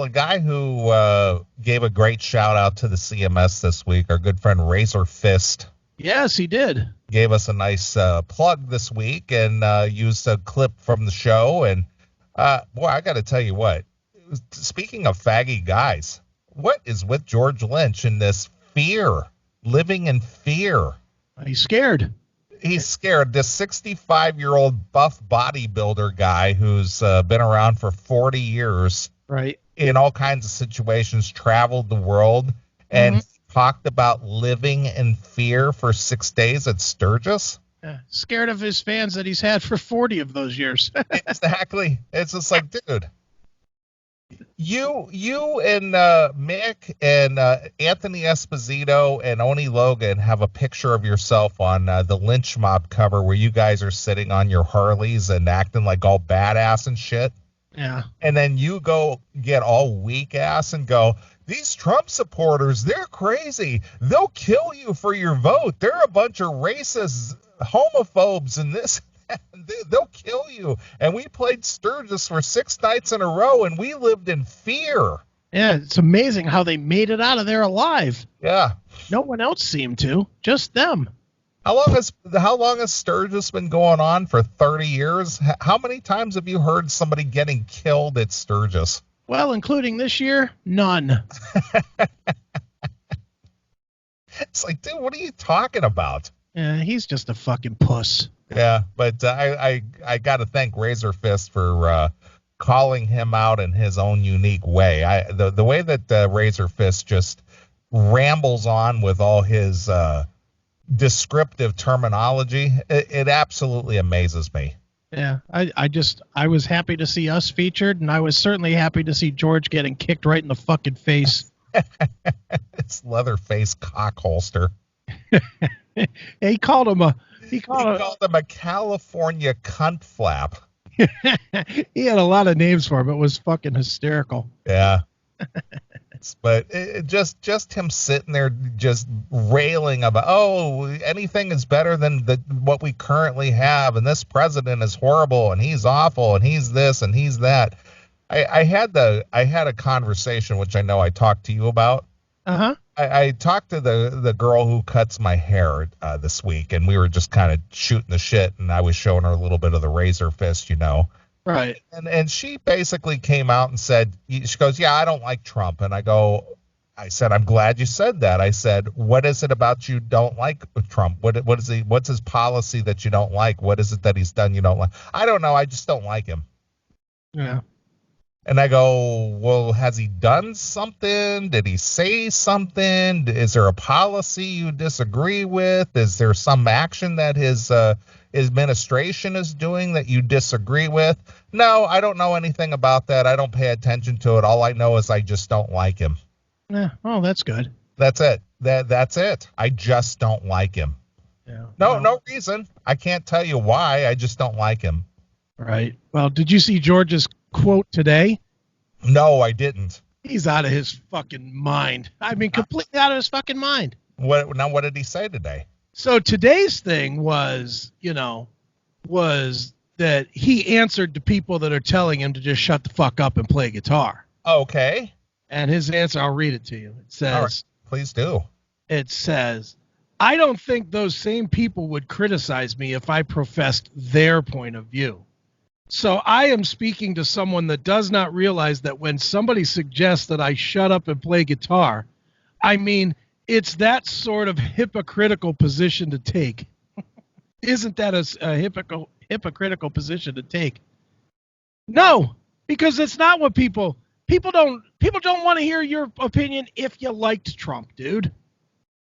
a guy who gave a great shout out to the CMS this week, our good friend Razor Fist. Yes, he did. Gave us a nice plug this week and used a clip from the show. And boy, I got to tell you what, speaking of faggy guys, what is with George Lynch and this fear, living in fear? He's scared. He's scared. This 65-year-old buff bodybuilder guy who's been around for 40 years, right, in all kinds of situations, traveled the world, and talked about living in fear for 6 days at Sturgis. Scared of his fans that he's had for 40 of those years. Exactly. It's just like, dude, you and Mick and Anthony Esposito and Oni Logan have a picture of yourself on the Lynch Mob cover where you guys are sitting on your Harleys and acting like all badass and shit. Yeah. And then you go get all weak ass and go, these Trump supporters, they're crazy. They'll kill you for your vote. They're a bunch of racist homophobes and this. They'll kill you. And we played Sturgis for 6 nights in a row, and we lived in fear. Yeah, it's amazing how they made it out of there alive. Yeah. No one else seemed to. Just them. How long has Sturgis been going on? For 30 years? How many times have you heard somebody getting killed at Sturgis? Well, including this year, none. It's like, dude, what are you talking about? Yeah, he's just a fucking puss. Yeah, but I got to thank Razor Fist for calling him out in his own unique way. The way that Razor Fist just rambles on with all his descriptive terminology, it absolutely amazes me. Yeah, I was happy to see us featured, and I was certainly happy to see George getting kicked right in the fucking face. It's Leatherface cock holster. He called him a California cunt flap. He had a lot of names for him. It was fucking hysterical. Yeah. But just him sitting there just railing about, anything is better than what we currently have, and this president is horrible, and he's awful, and he's this, and he's that. I had a conversation, which I know I talked to you about. Uh-huh. I talked to the girl who cuts my hair this week, and we were just kind of shooting the shit, and I was showing her a little bit of the Razor Fist, Right. And she basically came out and said, she goes, yeah, I don't like Trump. And I said, I'm glad you said that. I said, what is it about you don't like Trump? What's his policy that you don't like? What is it that he's done you don't like? I don't know. I just don't like him. Yeah. And I go, well, has he done something? Did he say something? Is there a policy you disagree with? Is there some action that his administration is doing that you disagree with? No, I don't know anything about that. I don't pay attention to it. All I know is I just don't like him. Yeah. Oh, that's good. That's it. That's it. I just don't like him. Yeah. No reason. I can't tell you why. I just don't like him. Right. Well, did you see George's quote today? No, I didn't. He's out of his fucking mind. I mean, completely out of his fucking mind. What did he say today? So today's thing was that he answered to people that are telling him to just shut the fuck up and play guitar. Okay. And his answer, I'll read it to you. It says, all right, please do. It says, I don't think those same people would criticize me if I professed their point of view. So I am speaking to someone that does not realize that when somebody suggests that I shut up and play guitar, I mean, it's that sort of hypocritical position to take. Isn't that a hypocritical position to take? No, because it's not what people don't want to hear your opinion if you liked Trump, dude.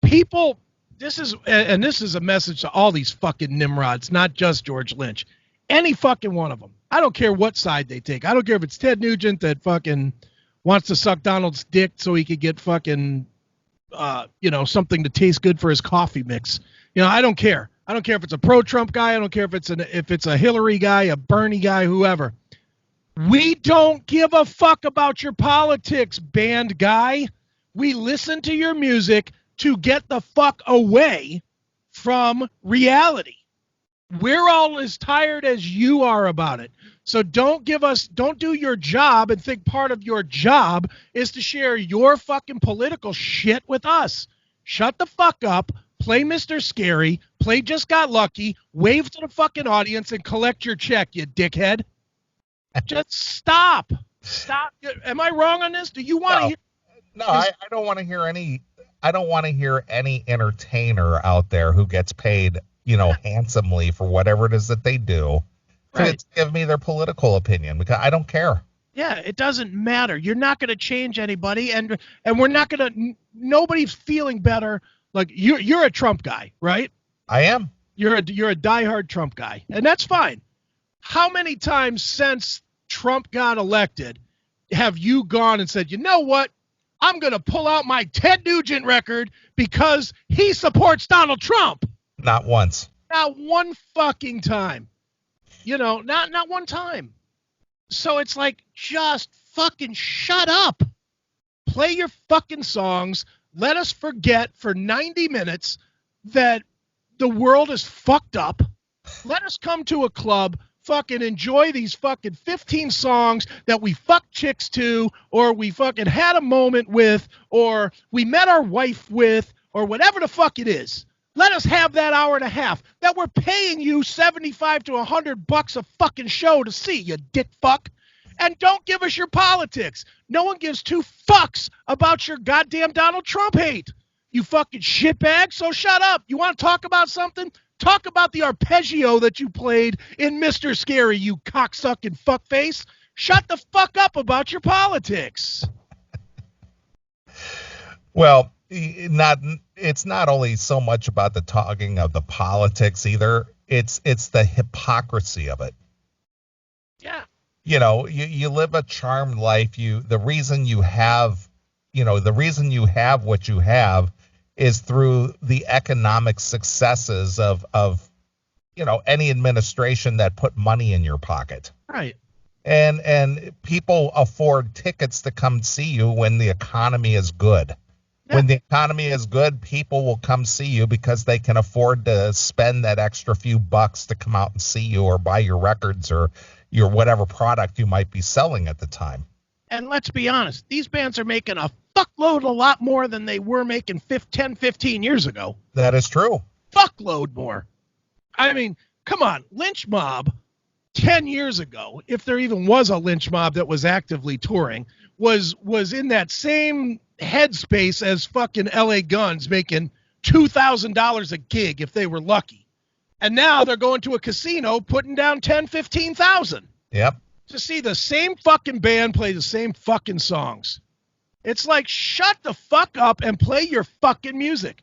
This is a message to all these fucking nimrods, not just George Lynch. Any fucking one of them. I don't care what side they take. I don't care if it's Ted Nugent that fucking wants to suck Donald's dick so he could get fucking, something to taste good for his coffee mix. I don't care. I don't care if it's a pro-Trump guy. I don't care if it's a Hillary guy, a Bernie guy, whoever. We don't give a fuck about your politics, band guy. We listen to your music to get the fuck away from reality. We're all as tired as you are about it. So don't do your job and think part of your job is to share your fucking political shit with us. Shut the fuck up, play Mr. Scary, play Just Got Lucky, wave to the fucking audience and collect your check, you dickhead. Just stop. Stop. Am I wrong on this? Do you want to hear? No, I don't want to hear any. I don't want to hear any entertainer out there who gets paid, handsomely for whatever it is that they do to give me their political opinion, because I don't care. Yeah, it doesn't matter. You're not going to change anybody, and we're not going to. Nobody's feeling better. Like you're a Trump guy, right? I am. You're a diehard Trump guy, and that's fine. How many times since Trump got elected have you gone and said, you know what? I'm going to pull out my Ted Nugent record because he supports Donald Trump? Not once. Not one fucking time. Not one time. So it's like, just fucking shut up. Play your fucking songs. Let us forget for 90 minutes that the world is fucked up. Let us come to a club, fucking enjoy these fucking 15 songs that we fucked chicks to, or we fucking had a moment with, or we met our wife with, or whatever the fuck it is. Let us have that hour and a half that we're paying you $75 to $100 a fucking show to see, you dick fuck. And don't give us your politics. No one gives two fucks about your goddamn Donald Trump hate. You fucking shitbag, so shut up. You want to talk about something? Talk about the arpeggio that you played in Mr. Scary, you cocksucking fuckface. Shut the fuck up about your politics. Well, it's not only so much about the talking of the politics either. It's the hypocrisy of it. Yeah. You live a charmed life. The reason you have what you have is through the economic successes of any administration that put money in your pocket. Right. And people afford tickets to come see you when the economy is good. Yeah. When the economy is good, people will come see you because they can afford to spend that extra few bucks to come out and see you or buy your records or your whatever product you might be selling at the time. And let's be honest, these bands are making a fuckload a lot more than they were making 10, 15 years ago. That is true. Fuckload more. I mean, come on, Lynch Mob 10 years ago, if there even was a Lynch Mob that was actively touring, was in that same headspace as fucking LA Guns, making $2,000 a gig if they were lucky. And now they're going to a casino putting down 10, 15,000. Yep. To see the same fucking band play the same fucking songs. It's like, shut the fuck up and play your fucking music.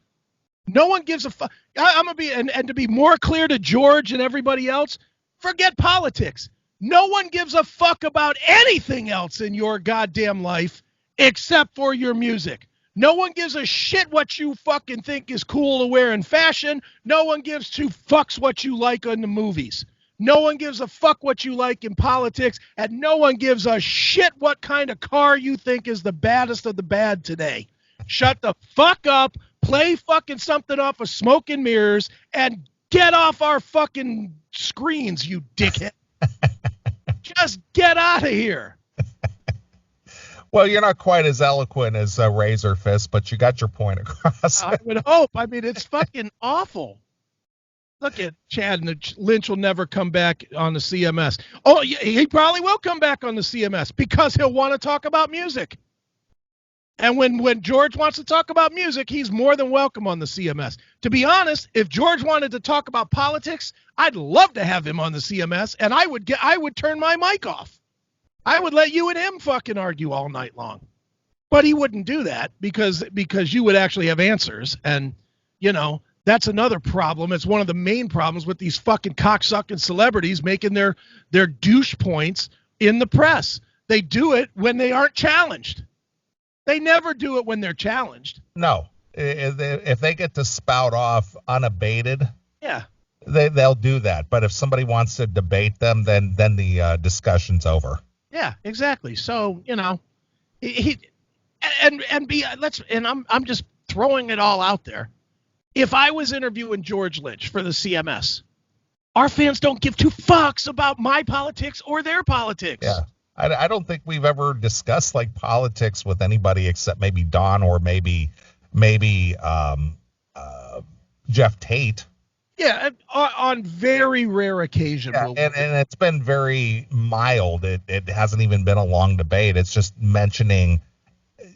No one gives a fuck. I'm going to be, and to be more clear to George and everybody else, forget politics. No one gives a fuck about anything else in your goddamn life except for your music. No one gives a shit what you fucking think is cool to wear in fashion. No one gives two fucks what you like in the movies. No one gives a fuck what you like in politics, and no one gives a shit what kind of car you think is the baddest of the bad today. Shut the fuck up, play fucking something off of Smoke and Mirrors, and get off our fucking screens, you dickhead. Just get out of here. Well, you're not quite as eloquent as Razor Fist, but you got your point across. I would hope. I mean, it's fucking awful. Look at Chad, and Lynch will never come back on the CMS. Oh, he probably will come back on the CMS because he'll want to talk about music. And when George wants to talk about music, he's more than welcome on the CMS. To be honest, if George wanted to talk about politics, I'd love to have him on the CMS, and I would turn my mic off. I would let you and him fucking argue all night long. But he wouldn't do that because you would actually have answers. And, that's another problem. It's one of the main problems with these fucking cocksucking celebrities making their douche points in the press. They do it when they aren't challenged. They never do it when they're challenged. No. If they get to spout off unabated, yeah, they'll do that. But if somebody wants to debate them, then the discussion's over. Yeah, exactly. So, I'm just throwing it all out there. If I was interviewing George Lynch for the CMS, Our fans don't give two fucks about my politics or their politics. Yeah. I don't think we've ever discussed like politics with anybody except maybe Don or maybe Jeff Tate. Yeah, on very rare occasion. Yeah, and it's been very mild. It hasn't even been a long debate. It's just mentioning,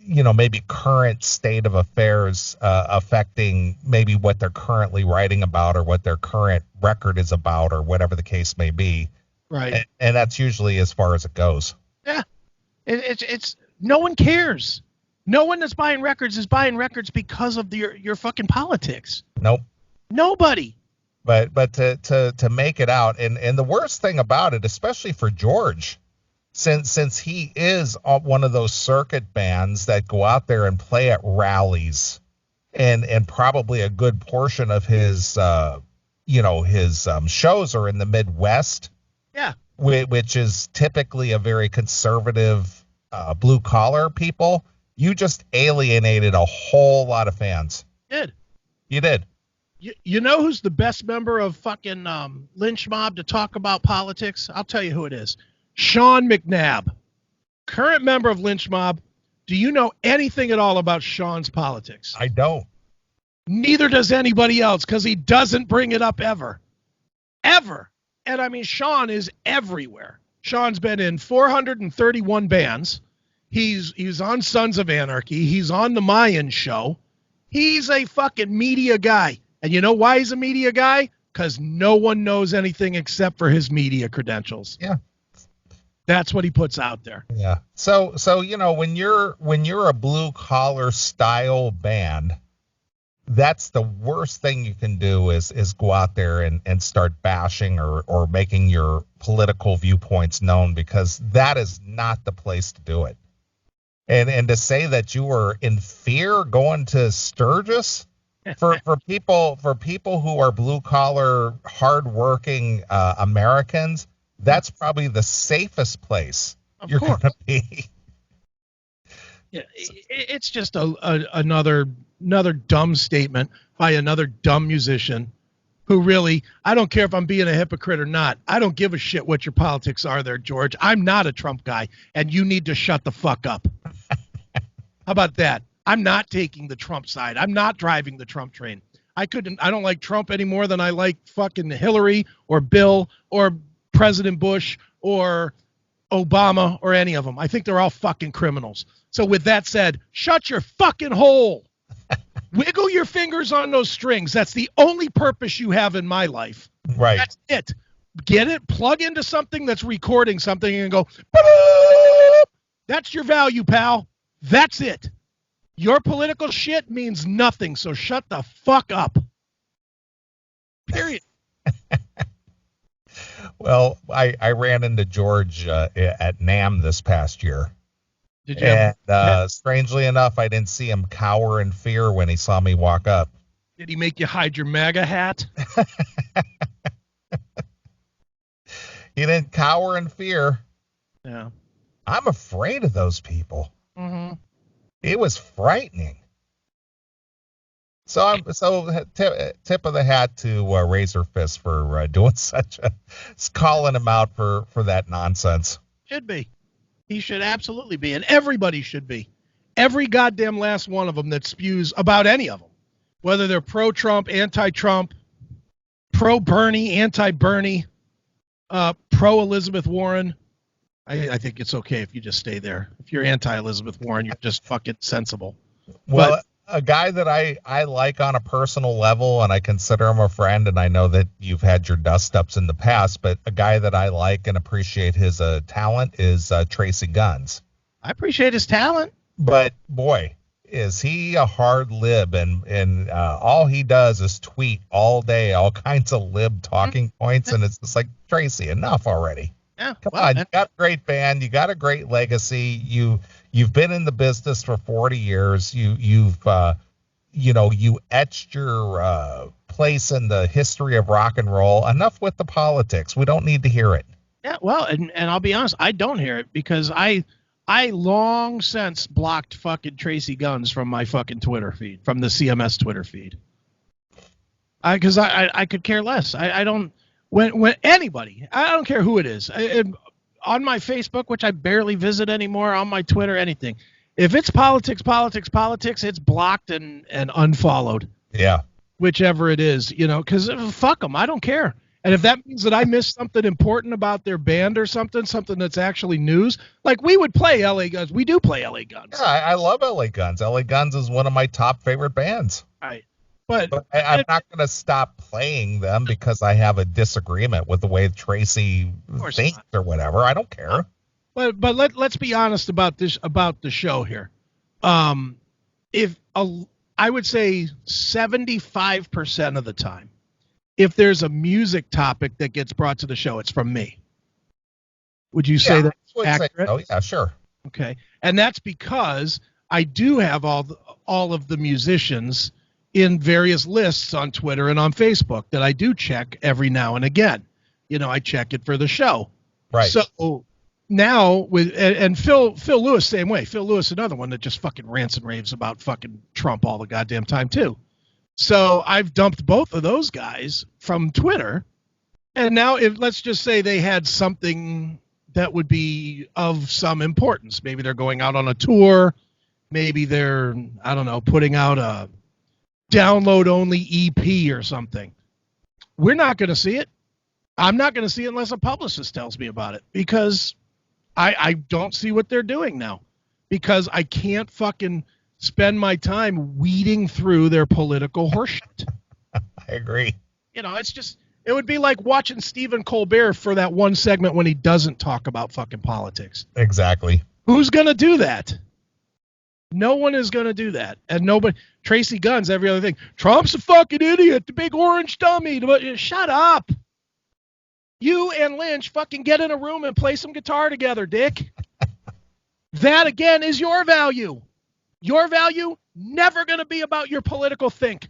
maybe current state of affairs affecting maybe what they're currently writing about or what their current record is about or whatever the case may be. Right. And that's usually as far as it goes. Yeah. It's no one cares. No one that's buying records is buying records because of your fucking politics. Nope. Nobody. But to make it out, and the worst thing about it, especially for George, since he is one of those circuit bands that go out there and play at rallies, and probably a good portion of his shows are in the Midwest. Yeah. Which is typically a very conservative blue collar people. You just alienated a whole lot of fans. You did. You know who's the best member of fucking Lynch Mob to talk about politics? I'll tell you who it is. Sean McNabb, current member of Lynch Mob. Do you know anything at all about Sean's politics? I don't. Neither does anybody else because he doesn't bring it up ever. Ever. And I mean, Sean is everywhere. Sean's been in 431 bands. He's on Sons of Anarchy. He's on the Mayan show. He's a fucking media guy. And you know why he's a media guy? Because no one knows anything except for his media credentials. Yeah. That's what he puts out there. Yeah. So when you're a blue collar style band, that's the worst thing you can do is go out there and start bashing or making your political viewpoints known, because that is not the place to do it. And to say that you were in fear going to Sturgis for people who are blue collar, hardworking Americans, that's probably the safest place you're going to be. Yeah, it's just another dumb statement by another dumb musician who really, I don't care if I'm being a hypocrite or not. I don't give a shit what your politics are there, George. I'm not a Trump guy, and you need to shut the fuck up. How about that? I'm not taking the Trump side. I'm not driving the Trump train. I don't like Trump any more than I like fucking Hillary or Bill or President Bush or Obama or any of them. I think they're all fucking criminals. So with that said, shut your fucking hole. Wiggle your fingers on those strings. That's the only purpose you have in my life. Right. That's it. Get it, plug into something that's recording something and go, boop. That's your value, pal. That's it. Your political shit means nothing, so shut the fuck up. Period. Well, I ran into George at NAMM this past year. Did you? And strangely enough, I didn't see him cower in fear when he saw me walk up. Did he make you hide your MAGA hat? He didn't cower in fear. Yeah. I'm afraid of those people. Mm-hmm. It was frightening. So tip of the hat to Razor Fist for doing calling him out for that nonsense. Should be. He should absolutely be, and everybody should be. Every goddamn last one of them that spews about any of them, whether they're pro-Trump, anti-Trump, pro-Bernie, anti-Bernie, pro-Elizabeth Warren. I think it's okay if you just stay there. If you're anti-Elizabeth Warren, you're just fucking sensible. Well, a guy that I like on a personal level, and I consider him a friend, and I know that you've had your dust-ups in the past, but a guy that I like and appreciate his talent is Tracy Guns. I appreciate his talent. But, boy, is he a hard lib, and all he does is tweet all day all kinds of lib talking points, and it's just like, Tracy, enough already. Yeah, Come on, you got a great band, you got a great legacy, you've been in the business for 40 years, you've etched your place in the history of rock and roll. Enough with the politics. We don't need to hear it. Yeah, well, and I'll be honest, I don't hear it because I long since blocked fucking Tracy Guns from my fucking Twitter feed, from the CMS Twitter feed. Because I could care less. I don't. when anybody, I don't care who it is, on my Facebook, which I barely visit anymore, on my Twitter, anything, if it's politics, it's blocked and unfollowed. Yeah. Whichever it is, because fuck them, I don't care. And if that means that I missed something important about their band or something that's actually news, like we would play LA Guns. We do play LA Guns. Yeah, I love LA Guns. LA Guns is one of my top favorite bands. Right. But I'm not going to stop playing them because I have a disagreement with the way Tracy thinks or whatever. I don't care. But let's be honest about the show here. I would say 75% of the time, if there's a music topic that gets brought to the show, it's from me. Would you say that's accurate? Oh, yeah, sure. Okay. And that's because I do have all of the musicians in various lists on Twitter and on Facebook that I do check every now and again. I check it for the show. Right. So now and Phil Lewis, same way. Phil Lewis, another one that just fucking rants and raves about fucking Trump all the goddamn time too. So I've dumped both of those guys from Twitter. And now let's just say they had something that would be of some importance. Maybe they're going out on a tour. Maybe they're, I don't know, putting out a download only EP or something. We're not going to see it. I'm not going to see it unless a publicist tells me about it, because I don't see what they're doing now, because I can't fucking spend my time weeding through their political horseshit. I agree. It would be like watching Stephen Colbert for that one segment when he doesn't talk about fucking politics. Exactly. Who's going to do that? No one is going to do that. And nobody, Tracy Guns, every other thing. Trump's a fucking idiot, the big orange dummy. Shut up. You and Lynch fucking get in a room and play some guitar together, Dick. That, again, is your value. Your value, never going to be about your political think.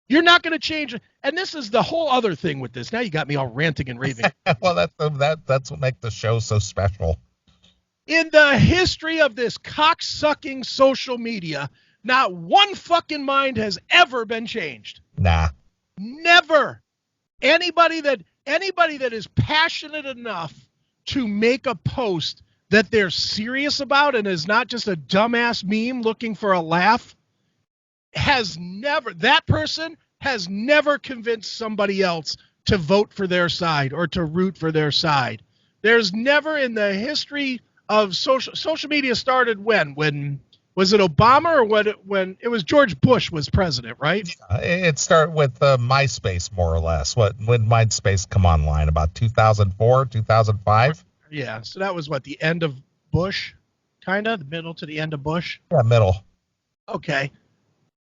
You're not going to change it. And this is the whole other thing with this. Now you got me all ranting and raving. Well, that's what makes the show so special. In the history of this cocksucking social media, not one fucking mind has ever been changed. Nah. Never. Anybody that is passionate enough to make a post that they're serious about and is not just a dumbass meme looking for a laugh that person has never convinced somebody else to vote for their side or to root for their side. There's never in the history of social media started when was it Obama or when it was George Bush was president, right? It started with MySpace, more or less. When MySpace come online, about 2004, 2005? Yeah, so that was the end of Bush, kind of, the middle to the end of Bush? Yeah, middle. Okay.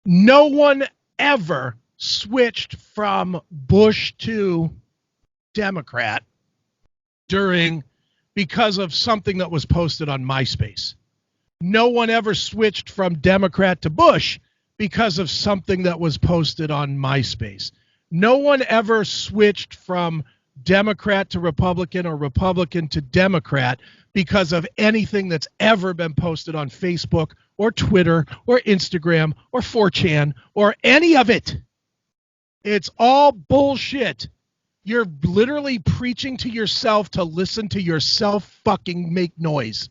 No one ever switched from Bush to Democrat because of something that was posted on MySpace. No one ever switched from Democrat to Bush because of something that was posted on MySpace. No one ever switched from Democrat to Republican or Republican to Democrat because of anything that's ever been posted on Facebook or Twitter or Instagram or 4chan or any of it. It's all bullshit. You're literally preaching to yourself to listen to yourself fucking make noise.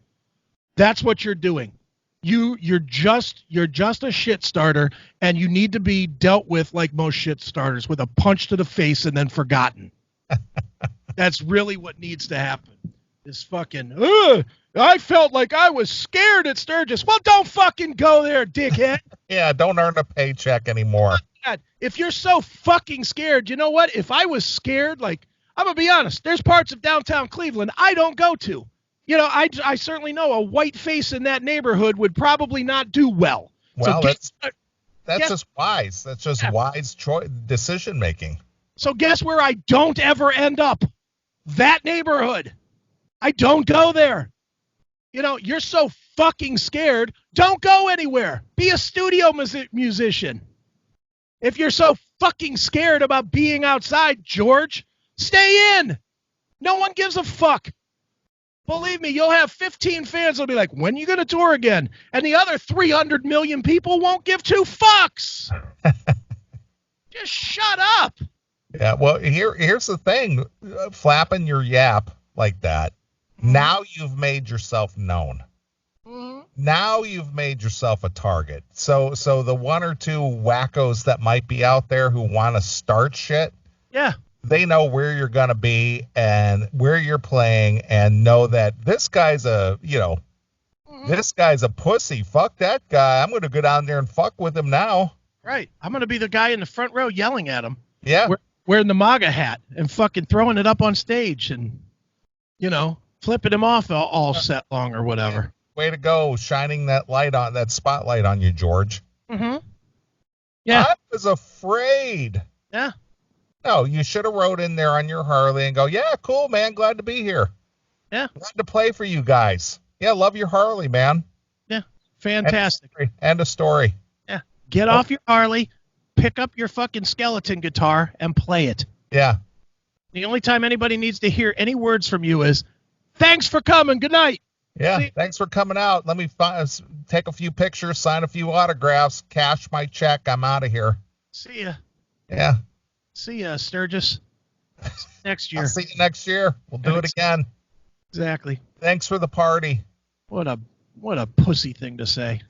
That's what you're doing. You're just a shit starter, and you need to be dealt with like most shit starters, with a punch to the face and then forgotten. That's really what needs to happen. This fucking, I felt like I was scared at Sturgis. Well, don't fucking go there, dickhead. Yeah, don't earn a paycheck anymore. If you're so fucking scared, you know what? If I was scared, I'm going to be honest, there's parts of downtown Cleveland I don't go to. I certainly know a white face in that neighborhood would probably not do well. Well, that's just wise. That's just wise decision making. So guess where I don't ever end up? That neighborhood. I don't go there. You're so fucking scared. Don't go anywhere. Be a studio musician. If you're so fucking scared about being outside, George, stay in. No one gives a fuck. Believe me, you'll have 15 fans that'll be like, when are you going to tour again? And the other 300 million people won't give two fucks. Just shut up. Yeah, well, here's the thing, flapping your yap like that. Mhm. Now you've made yourself known. Mhm. Now you've made yourself a target. So the one or two wackos that might be out there who want to start shit, Yeah. they know where you're going to be and where you're playing and know that this guy's Mhm. this guy's a pussy. Fuck that guy. I'm going to go down there and fuck with him now. Right. I'm going to be the guy in the front row yelling at him. Yeah. Wearing the MAGA hat and fucking throwing it up on stage and, flipping him off all set long or whatever. Way to go, shining that spotlight on you, George. Mm-hmm. Yeah. I was afraid. Yeah. No, you should have rode in there on your Harley and go, yeah, cool, man. Glad to be here. Yeah. Glad to play for you guys. Yeah, love your Harley, man. Yeah. Fantastic. End of story. Yeah. Get off your Harley, pick up your fucking skeleton guitar, and play it. Yeah. The only time anybody needs to hear any words from you is, thanks for coming. Good night. Yeah, thanks for coming out. Let me take a few pictures, sign a few autographs, cash my check. I'm out of here. See ya. Yeah. See ya, Sturgis. Next year. I'll see you next year. We'll do it again. Exactly. Thanks for the party. What a pussy thing to say.